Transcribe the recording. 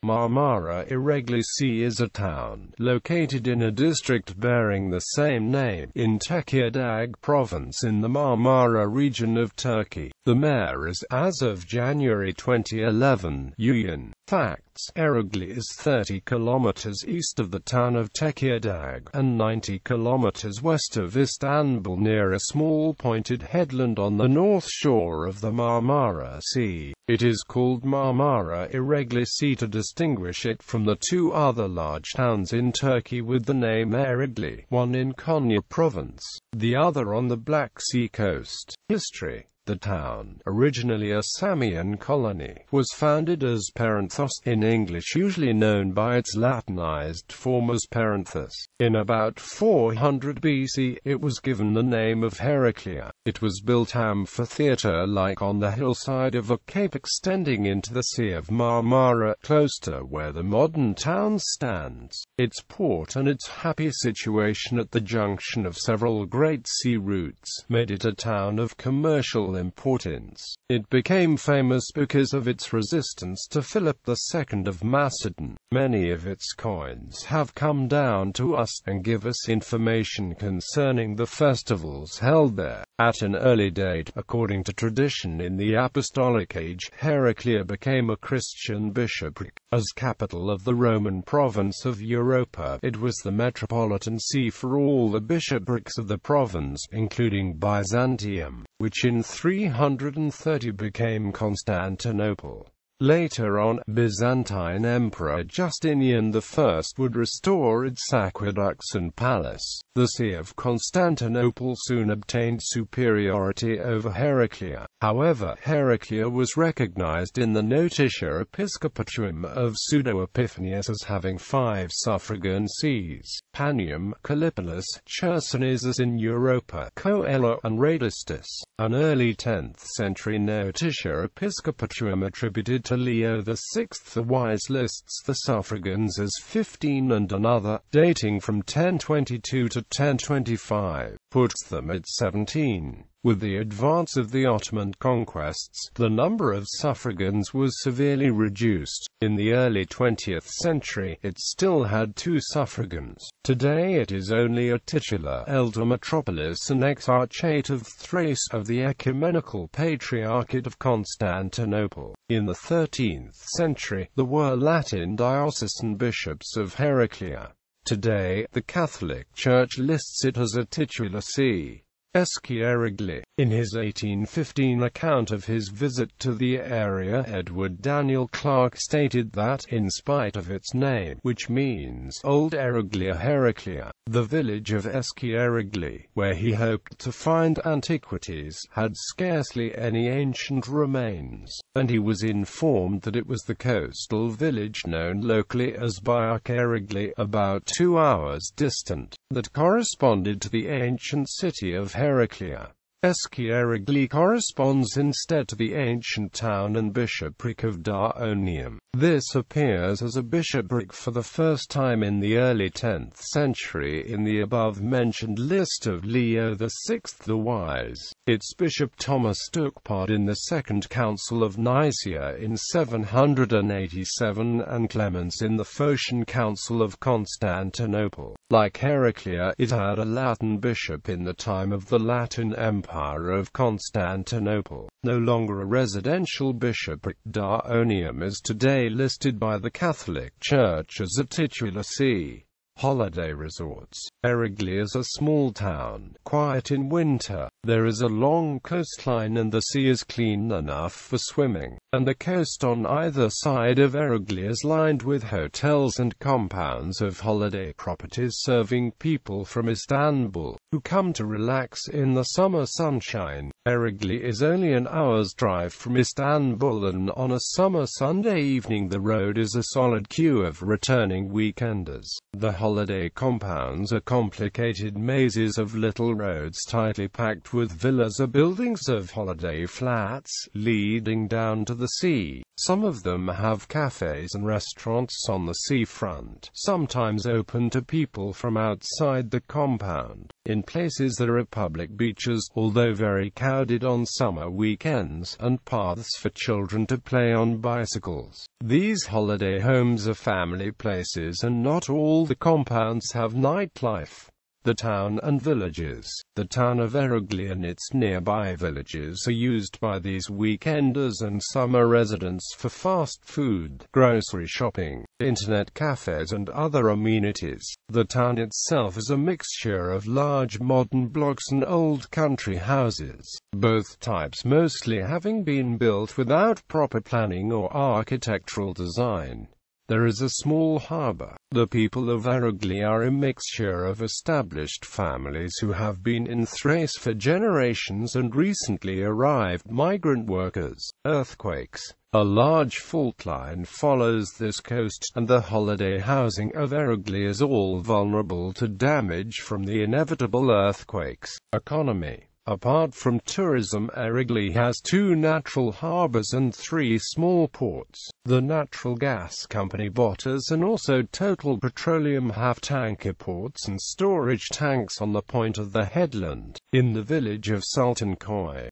Marmara Ereğlisi is a town located in a district bearing the same name, in Tekirdağ Province in the Marmara region of Turkey. The mayor is, as of January 2011, Uyan. Facts: Ereğli is 30 kilometers east of the town of Tekirdağ, and 90 kilometers west of Istanbul, near a small pointed headland on the north shore of the Marmara Sea. It is called Marmara Ereğlisi to distinguish it from the two other large towns in Turkey with the name Ereğli, one in Konya province, the other on the Black Sea coast. History: the town, originally a Samian colony, was founded as Perinthos, in English usually known by its Latinized form as Perinthus. In about 400 BC, it was given the name of Heraclea. It was built amphitheater-like on the hillside of a cape extending into the Sea of Marmara, close to where the modern town stands. Its port and its happy situation at the junction of several great sea routes made it a town of commercial importance. It became famous because of its resistance to Philip II of Macedon. Many of its coins have come down to us and give us information concerning the festivals held there. At an early date, according to tradition in the Apostolic Age, Heraclea became a Christian bishopric. As capital of the Roman province of Europa, it was the metropolitan see for all the bishoprics of the province, including Byzantium, which in 330 became Constantinople. Later on, Byzantine Emperor Justinian I would restore its aqueducts and palace. The See of Constantinople soon obtained superiority over Heraclea. However, Heraclea was recognized in the Notitia Episcopatuum of Pseudo-Epiphanius as having 5 suffragan sees: Panium, Callipolis, Chersonesus in Europa, Coelo, and Radistus. An early 10th century Notitia Episcopatuum attributed to Leo VI the Wise lists the suffragans as 15 and another, dating from 1022 to 1025, puts them at 17. With the advance of the Ottoman conquests, the number of suffragans was severely reduced. In the early 20th century, it still had 2 suffragans. Today it is only a titular elder metropolis and exarchate of Thrace of the Ecumenical Patriarchate of Constantinople. In the 13th century, there were Latin diocesan bishops of Heraclea. Today, the Catholic Church lists it as a titular see. Ereğli. In his 1815 account of his visit to the area, Edward Daniel Clarke stated that, in spite of its name, which means Old Ereğli Heraclea, the village of Ereğli, where he hoped to find antiquities, had scarcely any ancient remains, and he was informed that it was the coastal village known locally as Ereğli, about 2 hours distant, that corresponded to the ancient city of Heraclea. Ereğli corresponds instead to the ancient town and bishopric of Daonium. This appears as a bishopric for the first time in the early 10th century in the above-mentioned list of Leo VI the Wise. Its bishop Thomas took part in the Second Council of Nicaea in 787 and Clemens in the Phocian Council of Constantinople. Like Heraclea, it had a Latin bishop in the time of the Latin Empire of Constantinople. No longer a residential bishopric, Daonium is today listed by the Catholic Church as a titular see. Holiday resorts. Ereğli is a small town, quiet in winter. There is a long coastline and the sea is clean enough for swimming, and the coast on either side of Ereğli is lined with hotels and compounds of holiday properties serving people from Istanbul, who come to relax in the summer sunshine. Ereğli is only an hour's drive from Istanbul, and on a summer Sunday evening the road is a solid queue of returning weekenders. The holiday compounds are complicated mazes of little roads tightly packed with villas or buildings of holiday flats, leading down to the sea. Some of them have cafes and restaurants on the seafront, sometimes open to people from outside the compound. In places there are public beaches, although very crowded on summer weekends, and paths for children to play on bicycles. These holiday homes are family places, and not all the compounds have nightlife. The town and villages. The town of Ereğlisi and its nearby villages are used by these weekenders and summer residents for fast food, grocery shopping, internet cafes and other amenities. The town itself is a mixture of large modern blocks and old country houses, both types mostly having been built without proper planning or architectural design. There is a small harbor. The people of Ereğlisi are a mixture of established families who have been in Thrace for generations and recently arrived migrant workers. Earthquakes. A large fault line follows this coast, and the holiday housing of Ereğlisi is all vulnerable to damage from the inevitable earthquakes. Economy. Apart from tourism, Ereğlisi has 2 natural harbors and 3 small ports. The natural gas company Botas and also Total Petroleum have tanker ports and storage tanks on the point of the headland. In the village of Sultanköy,